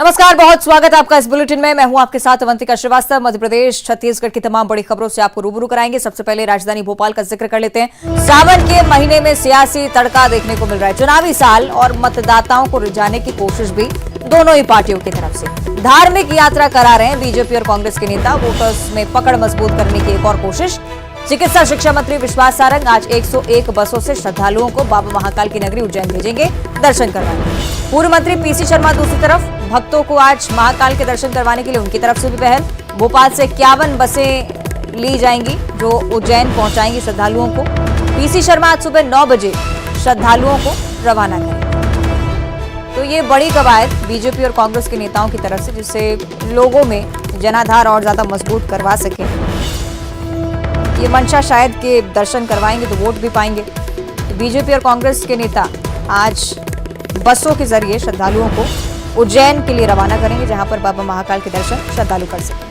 नमस्कार, बहुत स्वागत है आपका इस बुलेटिन में। मैं हूं आपके साथ अवंतिका श्रीवास्तव। मध्य प्रदेश छत्तीसगढ़ की तमाम बड़ी खबरों से आपको रूबरू कराएंगे। सबसे पहले राजधानी भोपाल का जिक्र कर लेते हैं। सावन के महीने में सियासी तड़का देखने को मिल रहा है। चुनावी साल और मतदाताओं को रिझाने की कोशिश भी दोनों ही पार्टियों की तरफ से। धार्मिक यात्रा करा रहे हैं बीजेपी और कांग्रेस के नेता। वोटर्स में पकड़ मजबूत करने की एक और कोशिश। चिकित्सा शिक्षा मंत्री विश्वास सारंग आज 101 बसों से श्रद्धालुओं को बाबा महाकाल की नगरी उज्जैन भेजेंगे दर्शन करवाने। पूर्व मंत्री पीसी शर्मा दूसरी तरफ भक्तों को आज महाकाल के दर्शन करवाने के लिए उनकी तरफ से भी पहल। भोपाल से 51 बसें ली जाएंगी जो उज्जैन पहुंचाएंगी श्रद्धालुओं को। पीसी शर्मा आज सुबह 9 बजे श्रद्धालुओं को रवाना करेंगे। तो ये बड़ी कवायद बीजेपी और कांग्रेस के नेताओं की तरफ से, जिससे लोगों में जनाधार और ज्यादा मजबूत करवा सके। ये मंशा शायद के दर्शन करवाएंगे तो वोट भी पाएंगे। तो बीजेपी और कांग्रेस के नेता आज बसों के जरिए श्रद्धालुओं को उज्जैन के लिए रवाना करेंगे, जहां पर बाबा महाकाल के दर्शन श्रद्धालु कर सकें।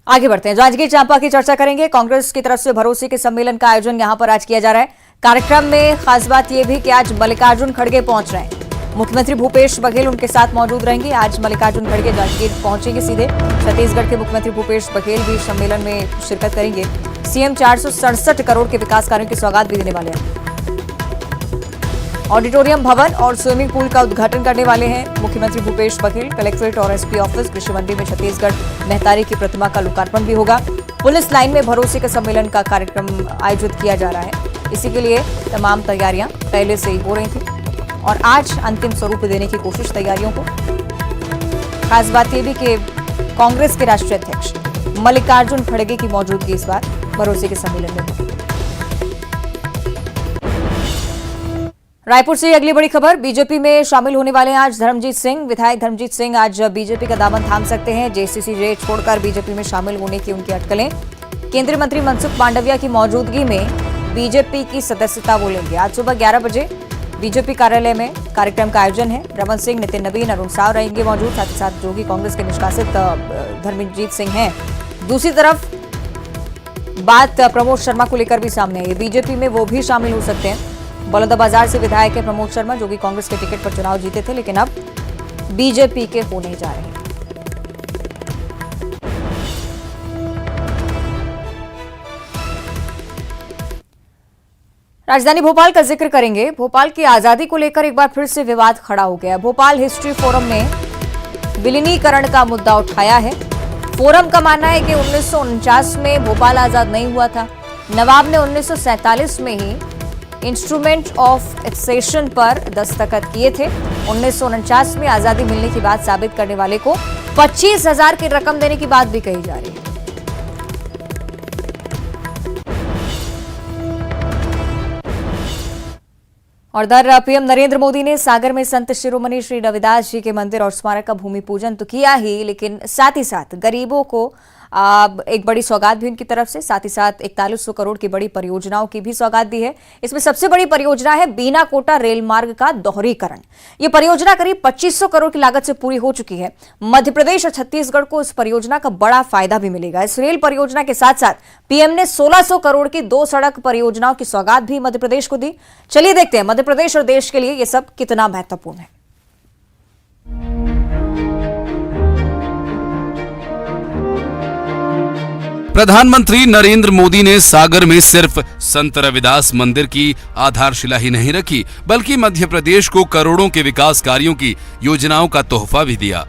आगे बढ़ते हैं, जांजगीर चांपा की चर्चा करेंगे। कांग्रेस की तरफ से भरोसे के सम्मेलन का आयोजन यहां पर आज किया जा रहा है। कार्यक्रम में खास बात यह भी कि आज मल्लिकार्जुन खड़गे पहुंच रहे हैं। मुख्यमंत्री भूपेश बघेल उनके साथ मौजूद रहेंगे। आज मल्लिकार्जुन खड़गे जांजगीर पहुंचेंगे सीधे। छत्तीसगढ़ के मुख्यमंत्री भूपेश बघेल भी सम्मेलन में शिरकत करेंगे। सीएम 467 करोड़ के विकास कार्यों की सौगात भी देने वाले हैं। ऑडिटोरियम भवन और स्विमिंग पूल का उद्घाटन करने वाले हैं मुख्यमंत्री भूपेश बघेल। कलेक्ट्रेट और एसपी ऑफिस, कृषि मंडी में छत्तीसगढ़ मेहतारी की प्रतिमा का लोकार्पण भी होगा। पुलिस लाइन में भरोसे के सम्मेलन का कार्यक्रम आयोजित किया जा रहा है। इसी के लिए तमाम तैयारियां पहले से ही हो रही थी और आज अंतिम स्वरूप देने की कोशिश तैयारियों को। खास बात यह भी कि कांग्रेस के राष्ट्रीय अध्यक्ष मल्लिकार्जुन खड़गे की मौजूदगी इस बार भरोसे के सम्मेलन में होगी। रायपुर से अगली बड़ी खबर, बीजेपी में शामिल होने वाले हैं आज धर्मजीत सिंह। विधायक धर्मजीत सिंह आज बीजेपी का दामन थाम सकते हैं। जेसीसी छोड़कर बीजेपी में शामिल होने की उनकी अटकलें। केंद्रीय मंत्री मनसुख मांडविया की मौजूदगी में बीजेपी की सदस्यता वो लेंगे। आज सुबह 11 बजे बीजेपी कार्यालय में कार्यक्रम का आयोजन है। रमन सिंह, नितिन नवीन, अरुण साव रहेंगे मौजूद, साथ ही साथ जो कि कांग्रेस के निष्कासित धर्मजीत सिंह हैं। दूसरी तरफ बात प्रमोद शर्मा को लेकर भी सामने आई है। बीजेपी में वो भी शामिल हो सकते हैं। बलौदाबाजार से विधायक है प्रमोद शर्मा, जो कि कांग्रेस के टिकट पर चुनाव जीते थे, लेकिन अब बीजेपी के होने जा रहे हैं। राजधानी भोपाल का जिक्र करेंगे। भोपाल की आजादी को लेकर एक बार फिर से विवाद खड़ा हो गया। भोपाल हिस्ट्री फोरम ने विलीनीकरण का मुद्दा उठाया है। फोरम का मानना है कि 1949 में भोपाल आजाद नहीं हुआ था। नवाब ने 1947 में ही इंस्ट्रूमेंट ऑफ एक्सेशन पर दस्तखत किए थे। 1949 में आजादी मिलने की बात साबित करने वाले को 25,000 की रकम देने की बात भी कही जा रही है। और इधर पीएम नरेंद्र मोदी ने सागर में संत शिरोमणि श्री रविदास जी के मंदिर और स्मारक का भूमि पूजन तो किया ही, लेकिन साथ ही साथ गरीबों को एक बड़ी सौगात भी उनकी तरफ से, साथ ही साथ 4100 करोड़ की बड़ी परियोजनाओं की भी सौगात दी है। इसमें सबसे बड़ी परियोजना है बीना कोटा रेल मार्ग का दोहरीकरण। ये परियोजना करीब 2500 करोड़ की लागत से पूरी हो चुकी है। मध्य प्रदेश और छत्तीसगढ़ को इस परियोजना का बड़ा फायदा भी मिलेगा। इस रेल परियोजना के साथ साथ पीएम ने 1600 करोड़ की 2 सड़क परियोजनाओं की सौगात भी मध्य प्रदेश को दी। चलिए देखते हैं मध्य प्रदेश और देश के लिए यह सब कितना महत्वपूर्ण है। प्रधानमंत्री नरेंद्र मोदी ने सागर में सिर्फ संत रविदास मंदिर की आधारशिला ही नहीं रखी, बल्कि मध्य प्रदेश को करोड़ों के विकास कार्यों की योजनाओं का तोहफा भी दिया।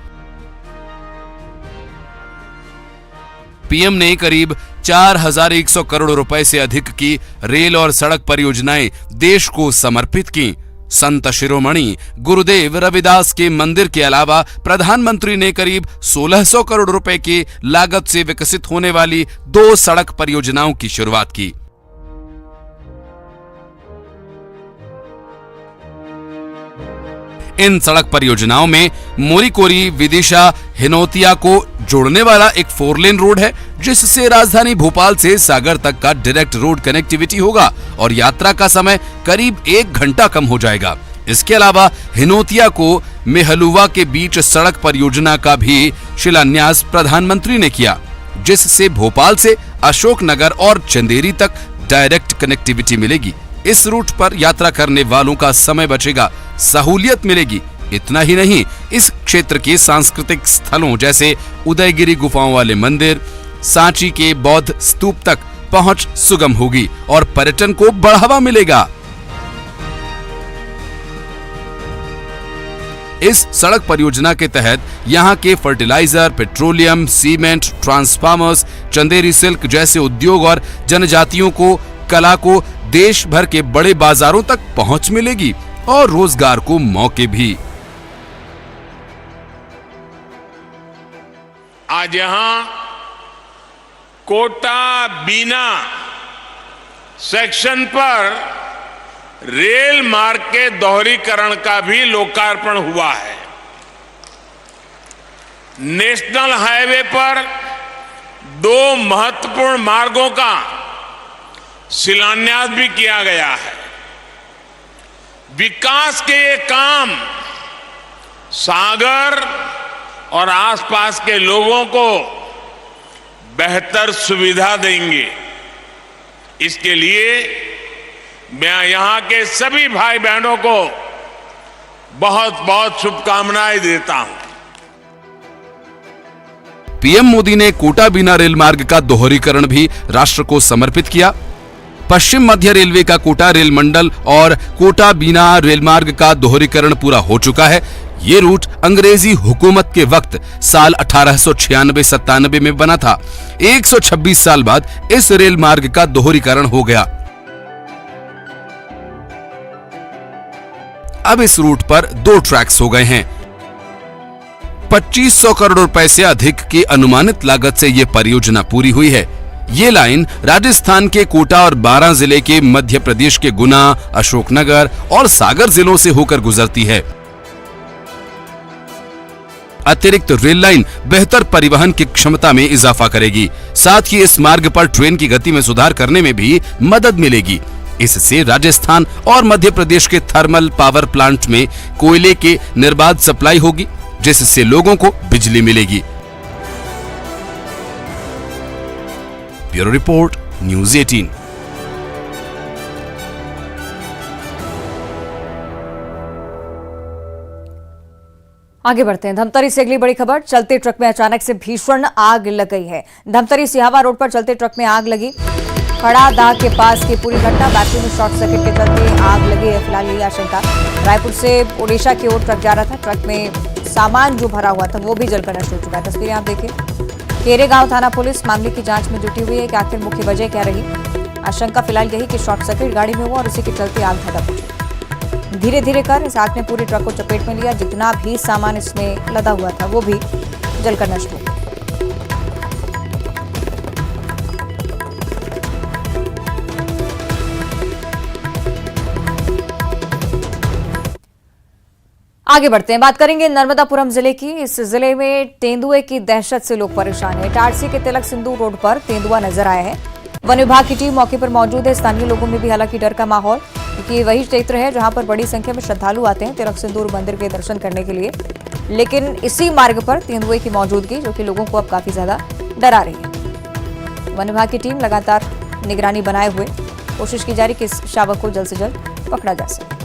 पीएम ने करीब 4100 करोड़ रुपए से अधिक की रेल और सड़क परियोजनाएं देश को समर्पित की। संत शिरोमणि गुरुदेव रविदास के मंदिर के अलावा प्रधानमंत्री ने करीब 1600 करोड़ रुपए की लागत से विकसित होने वाली 2 सड़क परियोजनाओं की शुरुआत की। इन सड़क परियोजनाओं में मोरीकोरी विदिशा हिनोतिया को जोड़ने वाला एक 4 लेन रोड है, जिससे राजधानी भोपाल से सागर तक का डायरेक्ट रोड कनेक्टिविटी होगा और यात्रा का समय करीब 1 घंटा कम हो जाएगा। इसके अलावा हिनोतिया को मेहलुवा के बीच सड़क परियोजना का भी शिलान्यास प्रधानमंत्री ने किया, जिससे भोपाल से अशोकनगर और चंदेरी तक डायरेक्ट कनेक्टिविटी मिलेगी। इस रूट पर यात्रा करने वालों का समय बचेगा, सहूलियत मिलेगी। इतना ही नहीं, इस क्षेत्र के सांस्कृतिक स्थलों जैसे उदयगिरी गुफाओं वाले मंदिर, सांची के बौद्ध स्तूप तक पहुंच सुगम होगी और पर्यटन को बढ़ावा मिलेगा। इस सड़क परियोजना के तहत यहां के fertiliser, petroleum, cement, transformers, Chanderi silk जैसे उद्योग और जनजातियों को, कला को देश भर के बड़े बाजारों तक पहुंच मिलेगी और रोजगार को मौके भी। आज यहां कोटा बीना सेक्शन पर रेल मार्ग के दोहरीकरण का भी लोकार्पण हुआ है। नेशनल हाईवे पर 2 महत्वपूर्ण मार्गों का शिलान्यास भी किया गया है। विकास के ये काम सागर और आसपास के लोगों को बेहतर सुविधा देंगे। इसके लिए मैं यहां के सभी भाई बहनों को बहुत बहुत शुभकामनाएं देता हूं। पीएम मोदी ने कोटा बीना रेल मार्ग का दोहरीकरण भी राष्ट्र को समर्पित किया। पश्चिम मध्य रेलवे का कोटा रेल मंडल और कोटा बीना रेल मार्ग का दोहरीकरण पूरा हो चुका है। ये रूट अंग्रेजी हुकूमत के वक्त साल 1896-97 में बना था। 126 साल बाद इस रेल मार्ग का दोहरीकरण हो गया। अब इस रूट पर 2 ट्रैक्स हो गए हैं। 2500 करोड़ रुपए से अधिक की अनुमानित लागत से यह परियोजना पूरी हुई है। ये लाइन राजस्थान के कोटा और बारां जिले के मध्य प्रदेश के गुना, अशोकनगर और सागर जिलों से होकर गुजरती है। अतिरिक्त रेल लाइन बेहतर परिवहन की क्षमता में इजाफा करेगी। साथ ही इस मार्ग पर ट्रेन की गति में सुधार करने में भी मदद मिलेगी। इससे राजस्थान और मध्य प्रदेश के थर्मल पावर प्लांट में कोयले के निर्बाध सप्लाई होगी, जिससे लोगों को बिजली मिलेगी। Bureau report, news 18। आगे बढ़ते हैं। धमतरी से अगली बड़ी खबर। चलते ट्रक में अचानक से भीषण आग लग गई है। धमतरी सिहावा रोड पर चलते ट्रक में आग लगी। खड़ा दाग के पास की पूरी घटना। बैटरी में शॉर्ट सर्किट के चलते आग लगी है, फिलहाल यही आशंका। रायपुर से ओडिशा की ओर ट्रक जा रहा था। ट्रक में सामान जो भरा हुआ था वो भी जलकर नष्ट हो चुका है। तस्वीरें आप देखिए। केरेगांव थाना पुलिस मामले की जांच में जुटी हुई है कि आखिर मुख्य वजह क्या रही। आशंका फिलहाल यही कि शॉर्ट सर्किट गाड़ी में हुआ और उसी के चलते आग धधक उठी। धीरे धीरे कर इस आग ने पूरी ट्रक को चपेट में लिया। जितना भी सामान इसमें लदा हुआ था वो भी जलकर नष्ट हो गया। आगे बढ़ते हैं। बात करेंगे नर्मदापुरम जिले की। इस जिले में तेंदुए की दहशत से लोग परेशान हैं। इटारसी के तिलक सिंदूर रोड पर तेंदुआ नजर आया है। वन विभाग की टीम मौके पर मौजूद है। स्थानीय लोगों में भी हालांकि डर का माहौल, क्योंकि वही क्षेत्र है जहां पर बड़ी संख्या में श्रद्धालु आते हैं तिलक सिंदूर मंदिर के दर्शन करने के लिए। लेकिन इसी मार्ग पर तेंदुए की मौजूदगी जो कि लोगों को अब काफी ज्यादा डरा रही है। वन विभाग की टीम लगातार निगरानी बनाए हुए कोशिश की जा रही कि इस शावक को जल्द से जल्द पकड़ा जा सके।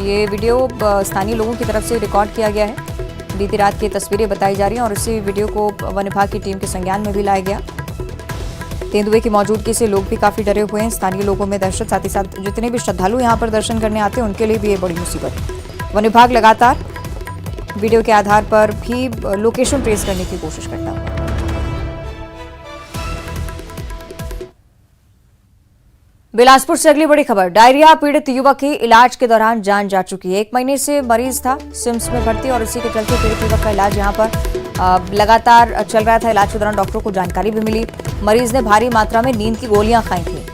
ये वीडियो स्थानीय लोगों की तरफ से रिकॉर्ड किया गया है। बीती रात की तस्वीरें बताई जा रही हैं और इसी वीडियो को वन विभाग की टीम के संज्ञान में भी लाया गया। तेंदुए की मौजूदगी से लोग भी काफी डरे हुए हैं। स्थानीय लोगों में दहशत, साथ ही साथ जितने भी श्रद्धालु यहां पर दर्शन करने आते हैं उनके लिए भी ये बड़ी मुसीबत है। वन विभाग लगातार वीडियो के आधार पर भी लोकेशन ट्रेस करने की कोशिश करता हुआ। बिलासपुर से अगली बड़ी खबर। डायरिया पीड़ित युवक की इलाज के दौरान जान जा चुकी है। 1 महीने से मरीज था सिम्स में भर्ती और इसी के चलते पीड़ित युवक का इलाज यहां पर लगातार चल रहा था। इलाज के दौरान डॉक्टरों को जानकारी भी मिली। मरीज ने भारी मात्रा में नींद की गोलियां खाई थी।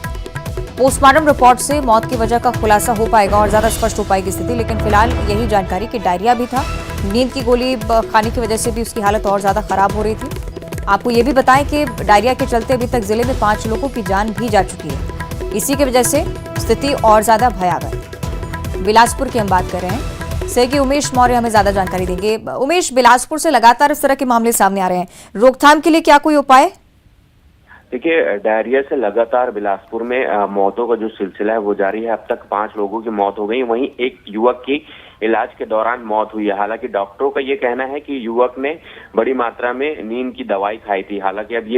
पोस्टमार्टम रिपोर्ट से मौत की वजह का खुलासा हो पाएगा और ज्यादा स्पष्ट हो पाएगी स्थिति, लेकिन फिलहाल यही जानकारी कि डायरिया भी था। नींद की गोली खाने की वजह से भी उसकी हालत और ज्यादा खराब हो रही थी। आपको ये भी बताएं कि डायरिया के चलते अभी तक जिले में 5 लोगों की जान भी जा चुकी है। इसी की वजह से स्थिति और ज्यादा भयावह है। बिलासपुर की हम बात कर रहे हैं। सहयोगी उमेश मौर्य हमें ज्यादा जानकारी देंगे। उमेश, बिलासपुर से लगातार इस तरह के मामले सामने आ रहे हैं, रोकथाम के लिए क्या कोई उपाय? देखिए, डायरिया से लगातार बिलासपुर में मौतों का जो सिलसिला है वो जारी है। अब तक 5 लोगों की मौत हो गई, वहीं एक युवक की इलाज के दौरान मौत हुई है। हालांकि डॉक्टरों का ये कहना है कि युवक ने बड़ी मात्रा में नींद की दवाई खाई थी। हालांकि अब ये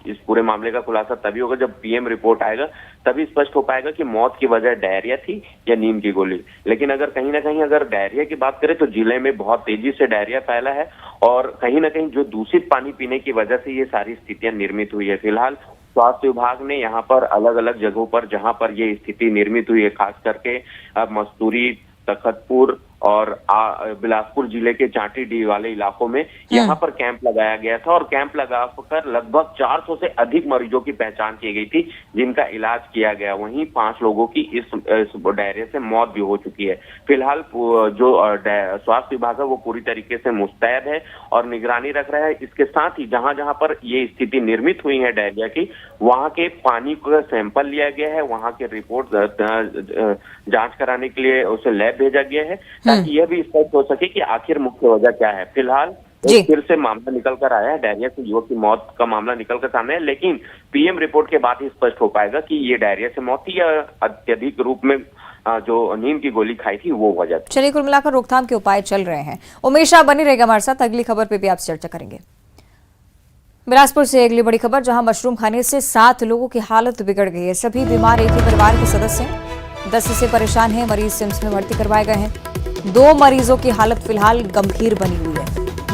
इस पूरे मामले का खुलासा तभी होगा जब पीएम रिपोर्ट आएगा, तभी स्पष्ट हो पाएगा कि मौत की वजह डायरिया थी या नींद की गोली। लेकिन अगर कहीं ना कहीं अगर डायरिया की बात करें तो जिले में बहुत तेजी से डायरिया फैला है और कहीं ना कहीं जो दूषित पानी पीने की वजह से ये सारी स्थितियां निर्मित हुई है। फिलहाल स्वास्थ्य विभाग ने यहाँ पर अलग अलग जगहों पर जहां पर ये स्थिति निर्मित हुई है, खास करके मस्तूरी, तखतपुर और बिलासपुर जिले के चांटीडीह वाले इलाकों में यहाँ पर कैंप लगाया गया था और कैंप लगाकर लगभग 400 से अधिक मरीजों की पहचान की गई थी जिनका इलाज किया गया। वहीं 5 लोगों की इस डायरिया से मौत भी हो चुकी है। फिलहाल जो स्वास्थ्य विभाग है वो पूरी तरीके से मुस्तैद है और निगरानी रख रहा है। इसके साथ ही जहां जहां पर ये स्थिति निर्मित हुई है डायरिया की, वहां के पानी का सैंपल लिया गया है, वहां के रिपोर्ट जांच कराने के लिए उसे लैब भेजा गया है ताकि यह भी स्पष्ट हो सके कि आखिर मुख्य वजह क्या है। फिलहाल फिर से मामला निकल कर आया है, डायरिया से युवक की मौत का मामला निकल कर सामने है, लेकिन पीएम रिपोर्ट के बाद ही स्पष्ट हो पाएगा कि ये डायरिया से मौत थी या अत्यधिक रूप में जो नींद की गोली खाई थी वो वजह थी। चलिए, कुल मिलाकर रोकथाम के उपाय चल रहे हैं। उमेश, आप बनी रहेगा हमारे साथ, अगली खबर पे भी आपसे चर्चा करेंगे। बिलासपुर से अगली बड़ी खबर, जहां मशरूम खाने से 7 लोगों की हालत बिगड़ गई है। सभी बीमार एक ही परिवार के सदस्य हैं, दस्त से परेशान हैं, मरीज सिम्स में भर्ती करवाए गए हैं। 2 मरीजों की हालत फिलहाल गंभीर बनी हुई है।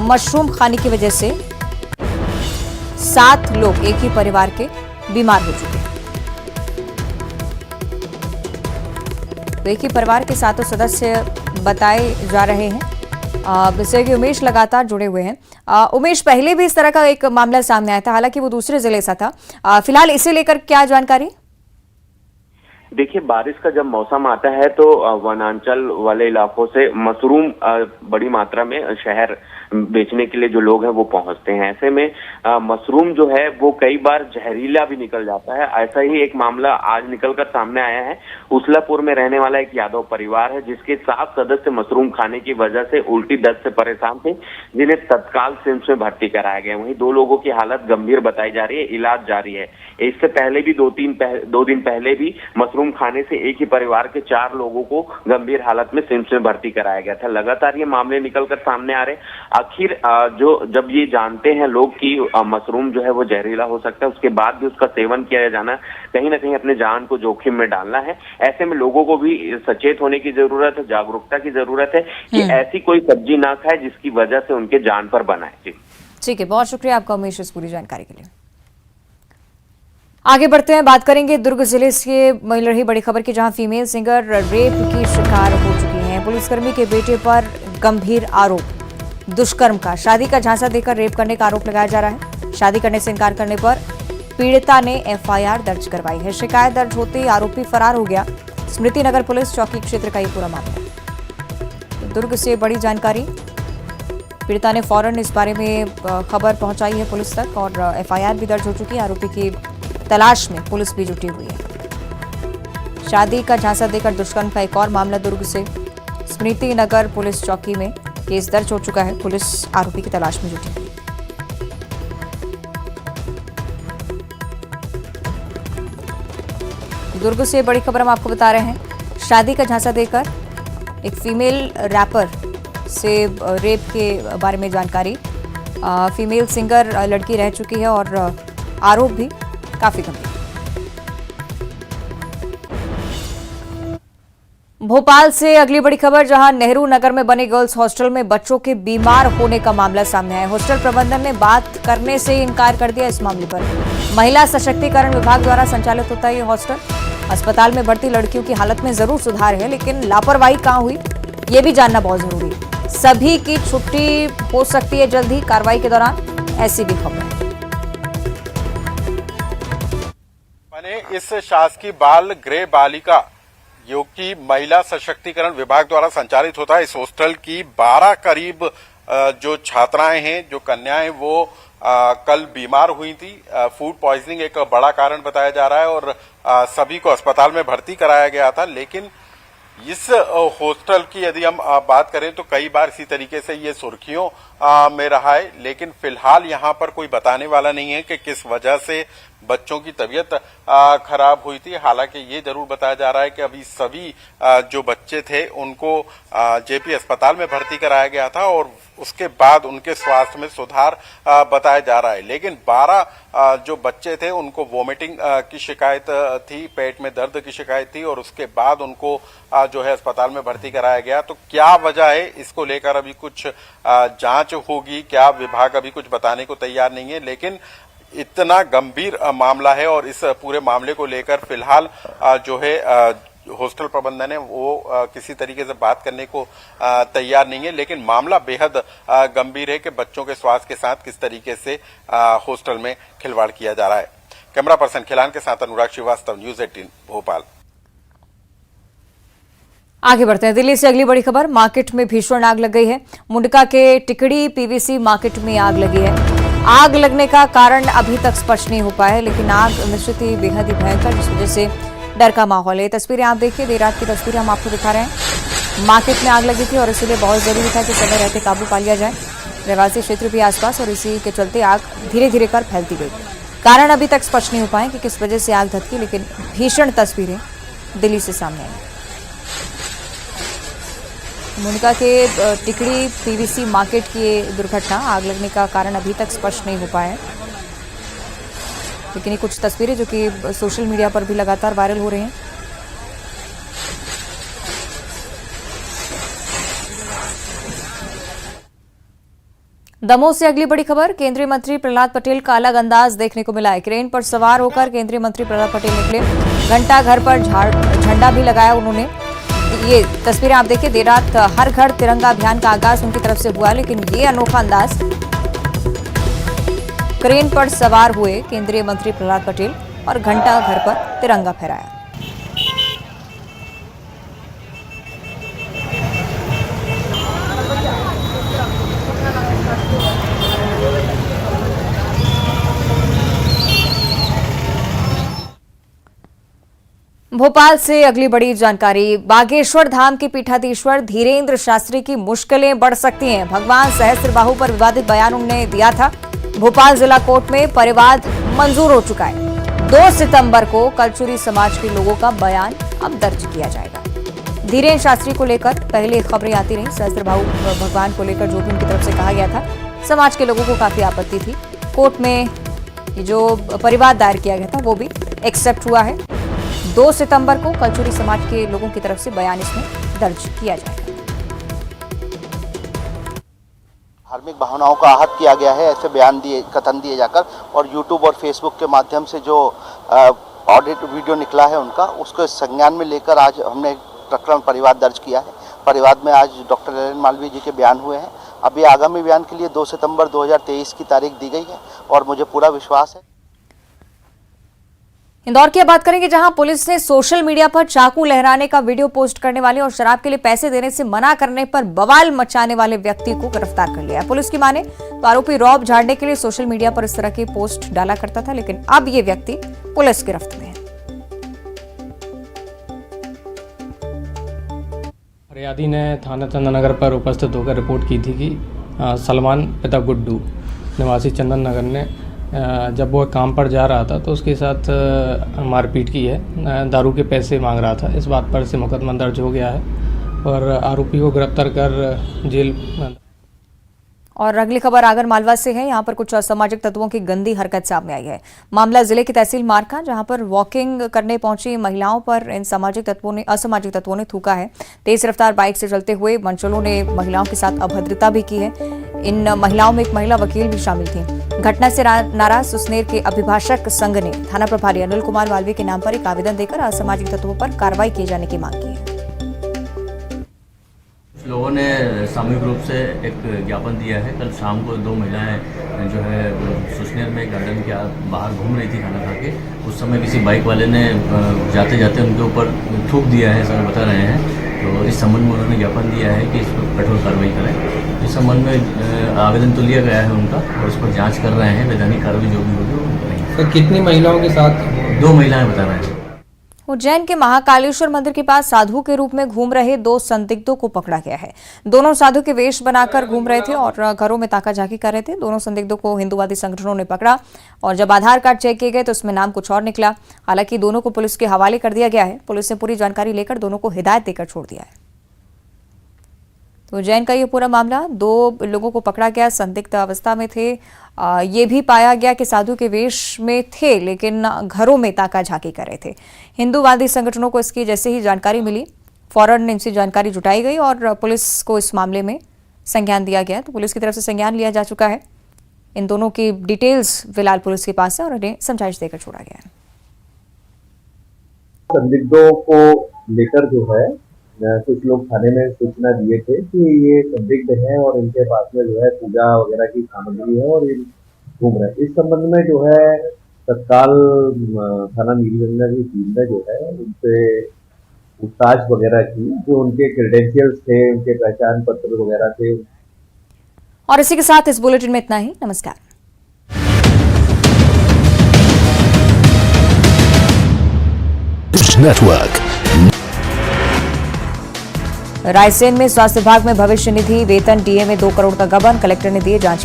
मशरूम खाने की वजह से 7 लोग एक ही परिवार के बीमार हो चुके हैं। तो एक ही परिवार के 7 सदस्य बताए जा रहे हैं। सहयोगी उमेश लगातार जुड़े हुए हैं। उमेश, पहले भी इस तरह का एक मामला सामने आया था, हालांकि वो दूसरे जिले से था। फिलहाल इसे लेकर क्या जानकारी? देखिए, बारिश का जब मौसम आता है तो वनांचल वाले इलाकों से मशरूम बड़ी मात्रा में शहर बेचने के लिए जो लोग हैं वो पहुंचते हैं। ऐसे में मशरूम जो है वो कई बार जहरीला भी निकल जाता है। ऐसा ही एक मामला आज निकलकर सामने आया है। उसलापुर में रहने वाला एक यादव परिवार है जिसके 7 सदस्य मशरूम खाने की वजह से उल्टी दस्त से परेशान थे, जिन्हें तत्काल सिम्स में भर्ती कराया गया। वहीं 2 लोगों की हालत गंभीर बताई जा रही है, इलाज जारी है। इससे पहले भी 2 दिन पहले भी मशरूम खाने से एक ही परिवार के 4 लोगों को गंभीर हालत में सिम्स में भर्ती कराया गया था। लगातार ये मामले निकलकर सामने आ रहे। आखिर जब ये जानते हैं लोग कि मशरूम जो है वो जहरीला हो सकता है, उसके बाद भी उसका सेवन किया जाना कहीं ना कहीं अपने जान को जोखिम में डालना है। ऐसे में लोगों को भी सचेत होने की जरूरत है, जागरूकता की जरूरत है कि ऐसी कोई सब्जी ना खाए जिसकी वजह से उनके जान पर बनाए। ठीक है, बहुत शुक्रिया आपका उमेश इस पूरी जानकारी के लिए। आगे बढ़ते हैं, बात करेंगे दुर्ग जिले से मिल रही बड़ी खबर की, जहां फीमेल सिंगर रेप की शिकार हो चुकी हैं। पुलिसकर्मी के बेटे पर गंभीर आरोप, दुष्कर्म का, शादी का झांसा देकर रेप करने का आरोप लगाया जा रहा है। शादी करने से इनकार करने पर पीड़िता ने एफआईआर दर्ज करवाई है। शिकायत दर्ज होते ही आरोपी फरार हो गया। स्मृति नगर पुलिस चौकी क्षेत्र का ये पूरा मामला। दुर्ग से बड़ी जानकारी, पीड़िता ने फौरन इस बारे में खबर पहुंचाई है पुलिस तक और एफआईआर भी दर्ज हो चुकी है। आरोपी की तलाश में पुलिस भी जुटी हुई है। शादी का झांसा देकर दुष्कर्म का एक और मामला दुर्ग से, स्मृति नगर पुलिस चौकी में केस दर्ज हो चुका है। पुलिस आरोपी की तलाश में जुटी हुई है। दुर्ग से बड़ी खबर हम आपको बता रहे हैं, शादी का झांसा देकर एक फीमेल रैपर से रेप के बारे में जानकारी। फीमेल सिंगर लड़की रह चुकी है और आरोप भी काफी गंभीर। भोपाल से अगली बड़ी खबर, जहां नेहरू नगर में बने गर्ल्स हॉस्टल में बच्चों के बीमार होने का मामला सामने आया। हॉस्टल प्रबंधन ने बात करने से इनकार कर दिया। इस मामले पर महिला सशक्तिकरण विभाग द्वारा संचालित होता है ये हॉस्टल। अस्पताल में भर्ती लड़कियों की हालत में जरूर सुधार है, लेकिन लापरवाही कहां हुई ये भी जानना बहुत जरूरी है। सभी की छुट्टी हो सकती है जल्द ही कार्रवाई के दौरान, ऐसी भी खबर है। इस शासकीय बाल गृह बालिका जो कि महिला सशक्तिकरण विभाग द्वारा संचालित होता है, इस हॉस्टल की 12 करीब जो छात्राएं हैं, जो कन्याएं, वो कल बीमार हुई थी। फूड पॉइजनिंग एक बड़ा कारण बताया जा रहा है और सभी को अस्पताल में भर्ती कराया गया था। लेकिन इस हॉस्टल की यदि हम बात करें तो कई बार इसी तरीके से ये सुर्खियों में रहा है, लेकिन फिलहाल यहाँ पर कोई बताने वाला नहीं है कि किस वजह से बच्चों की तबीयत खराब हुई थी। हालांकि ये जरूर बताया जा रहा है कि अभी सभी जो बच्चे थे उनको जेपी अस्पताल में भर्ती कराया गया था और उसके बाद उनके स्वास्थ्य में सुधार बताया जा रहा है। लेकिन 12 जो बच्चे थे उनको वोमिटिंग की शिकायत थी, पेट में दर्द की शिकायत थी और उसके बाद उनको जो है अस्पताल में भर्ती कराया गया। तो क्या वजह है, इसको लेकर अभी कुछ जांच होगी, क्या विभाग अभी कुछ बताने को तैयार नहीं है। लेकिन इतना गंभीर मामला है और इस पूरे मामले को लेकर फिलहाल जो है हॉस्टल प्रबंधन है वो किसी तरीके से बात करने को तैयार नहीं है। लेकिन मामला बेहद गंभीर है कि बच्चों के स्वास्थ्य के साथ किस तरीके से हॉस्टल में खिलवाड़ किया जा रहा है। कैमरा पर्सन खिलान के साथ अनुराग श्रीवास्तव, न्यूज़ 18 भोपाल। आगे बढ़ते हैं। दिल्ली से अगली बड़ी खबर, मार्केट में भीषण आग लग गई है। मुंडका के टिकड़ी पीवीसी मार्केट में आग लगी है। आग लगने का कारण अभी तक स्पष्ट नहीं हो पाया है, लेकिन आग निश्चित ही बेहद ही भयंकर, जिस वजह से डर का माहौल है। तस्वीरें आप देखिए, देर रात की तस्वीरें हम आपको दिखा रहे हैं। मार्केट में आग लगी थी और इसलिए बहुत जरूरी था कि समय रहते काबू पा लिया जाए। रहवासी क्षेत्र भी आसपास और इसी के चलते आग धीरे धीरे कर फैलती गई। कारण अभी तक स्पष्ट नहीं हो पाए कि किस वजह से आग धधकी, लेकिन भीषण तस्वीरें दिल्ली से सामने आई। मुंडका के टिकड़ी पीवीसी मार्केट की ये दुर्घटना, आग लगने का कारण अभी तक स्पष्ट नहीं हो पाया है, लेकिन ये कुछ तस्वीरें जो कि सोशल मीडिया पर भी लगातार वायरल हो रही हैं। दमोह से अगली बड़ी खबर, केंद्रीय मंत्री प्रहलाद पटेल का अलग अंदाज देखने को मिला है। क्रेन पर सवार होकर केंद्रीय मंत्री प्रहलाद पटेल निकले, घंटा घर पर झंडा भी लगाया उन्होंने। ये तस्वीरें आप देखिए, देर रात हर घर तिरंगा अभियान का आगाज उनकी तरफ से हुआ, लेकिन ये अनोखा अंदाज, क्रेन पर सवार हुए केंद्रीय मंत्री प्रहलाद पटेल और घंटा घर पर तिरंगा फहराया। भोपाल से अगली बड़ी जानकारी, बागेश्वर धाम के पीठाधीश्वर धीरेन्द्र शास्त्री की मुश्किलें बढ़ सकती हैं। भगवान सहस्त्रबाहु पर विवादित बयान उन्होंने दिया था। भोपाल जिला कोर्ट में परिवाद मंजूर हो चुका है। 2 सितंबर को कलचुरी समाज के लोगों का बयान अब दर्ज किया जाएगा। धीरेन्द्र शास्त्री को लेकर पहले खबरें आती रही, सहस्त्रबाहु भगवान को लेकर जो भी उनकी तरफ से कहा गया था, समाज के लोगों को काफी आपत्ति थी। कोर्ट में जो परिवाद दायर किया गया था वो भी एक्सेप्ट हुआ है। 2 सितंबर को कलचुरी समाज के लोगों की तरफ से बयान इसमें दर्ज किया जाएगा। धार्मिक भावनाओं का आहत किया गया है, ऐसे बयान दिए, कथन दिए जाकर, और यूट्यूब और फेसबुक के माध्यम से जो ऑडिट वीडियो निकला है उनका, उसको संज्ञान में लेकर आज हमने प्रकरण परिवाद दर्ज किया है। परिवाद में आज डॉक्टर ललन मालवीय जी के बयान हुए हैं। अभी आगामी बयान के लिए 2 सितंबर 2023 की तारीख दी गई है और मुझे पूरा विश्वास है। इंदौर की बात करेंगे, जहां पुलिस ने सोशल मीडिया पर चाकू लहराने का वीडियो पोस्ट करने वाले और शराब के लिए पैसे देने से मना करने पर बवाल मचाने वाले व्यक्ति को गिरफ्तार कर लिया है। पुलिस की माने तो आरोपी रौब झाड़ने के लिए सोशल मीडिया पर इस तरह की पोस्ट डाला करता था, लेकिन अब ये व्यक्ति पुलिस गिरफ्त में है। फरियादी ने थाना चंदननगर पर उपस्थित होकर रिपोर्ट की थी कि सलमान पिता गुड्डू निवासी चंदननगर ने जब वो काम पर जा रहा था तो उसके साथ मारपीट की है, दारू के पैसे मांग रहा था। इस बात पर से मुकदमा दर्ज हो गया है और आरोपी को गिरफ्तार कर जेल। और अगली खबर आगर मालवा से है। यहाँ पर कुछ असामाजिक तत्वों की गंदी हरकत सामने आई है। मामला जिले की तहसील मारका, जहाँ पर वॉकिंग करने पहुंची महिलाओं पर इन असामाजिक तत्वों ने थूका है। तेज रफ्तार बाइक से चलते हुए मंचलों ने महिलाओं के साथ अभद्रता भी की है। इन महिलाओं में एक महिला वकील भी शामिल थी। घटना से नाराज सुसनेर के अभिभाषक संघ ने थाना प्रभारी अनिल कुमार मालवीय के नाम पर एक आवेदन देकर असामाजिक तत्वों पर कार्रवाई किए जाने की मांग की है। लोगों ने सामूहिक रूप से एक ज्ञापन दिया है। कल शाम को 2 महिलाएं जो है सुसनेर में गार्डन के बाहर घूम रही थी खाना खा के। उस समय किसी बाइक वाले ने जाते जाते उनके ऊपर थूक दिया है, ऐसा बता रहे हैं। तो इस संबंध में उन्होंने ज्ञापन दिया है कि इस पर कठोर कार्रवाई करें। इस संबंध में आवेदन तो लिया गया है उनका और उस पर जाँच कर रहे हैं। वैधानिक कार्रवाई जो भी होगी वो करेंगे। सर, कितनी महिलाओं के साथ? 2 महिलाएँ बता रहे हैं। उज्जैन के महाकालेश्वर मंदिर के पास साधु के रूप में घूम रहे 2 संदिग्धों को पकड़ा गया है। दोनों साधु के वेश बनाकर घूम रहे थे और घरों में ताकाझाकी कर रहे थे। दोनों संदिग्धों को हिंदुवादी संगठनों ने पकड़ा और जब आधार कार्ड चेक किए गए तो उसमें नाम कुछ और निकला। हालांकि दोनों को पुलिस के हवाले कर दिया गया है। पुलिस ने पूरी जानकारी लेकर दोनों को हिदायत देकर छोड़ दिया है। तो उज्जैन का ये पूरा मामला, 2 लोगों को पकड़ा गया, संदिग्ध अवस्था में थे। ये भी पाया गया कि साधु के वेश में थे लेकिन घरों में ताकाझाकी कर रहे थे। हिंदूवादी संगठनों को इसकी जैसे ही जानकारी मिली, फौरन इनसे जानकारी जुटाई गई और पुलिस को इस मामले में संज्ञान दिया गया। तो पुलिस की तरफ से संज्ञान लिया जा चुका है। इन दोनों की डिटेल्स फिलहाल पुलिस के पास है और इन्हें समझाइश देकर छोड़ा गया है। संदिग्धों को लेकर जो है कुछ लोग थाने में सूचना दिए थे कि ये संदिग्ध हैं और इनके पास में जो है पूजा वगैरह की सामग्री है और ये घूम रहे हैं। इस संबंध में जो है तत्काल थाना नीलगंगा की टीम ने जो है उनसे पूछताछ वगैरह की, जो उनके क्रेडेंशियल्स थे, उनके पहचान पत्र वगैरह थे। और इसी के साथ इस बुलेटिन में इतना ही। नमस्कार। नेटवर्क। रायसेन में स्वास्थ्य विभाग में भविष्य निधि वेतन डीए में 2 करोड़ का गबन, कलेक्टर ने दिए जांच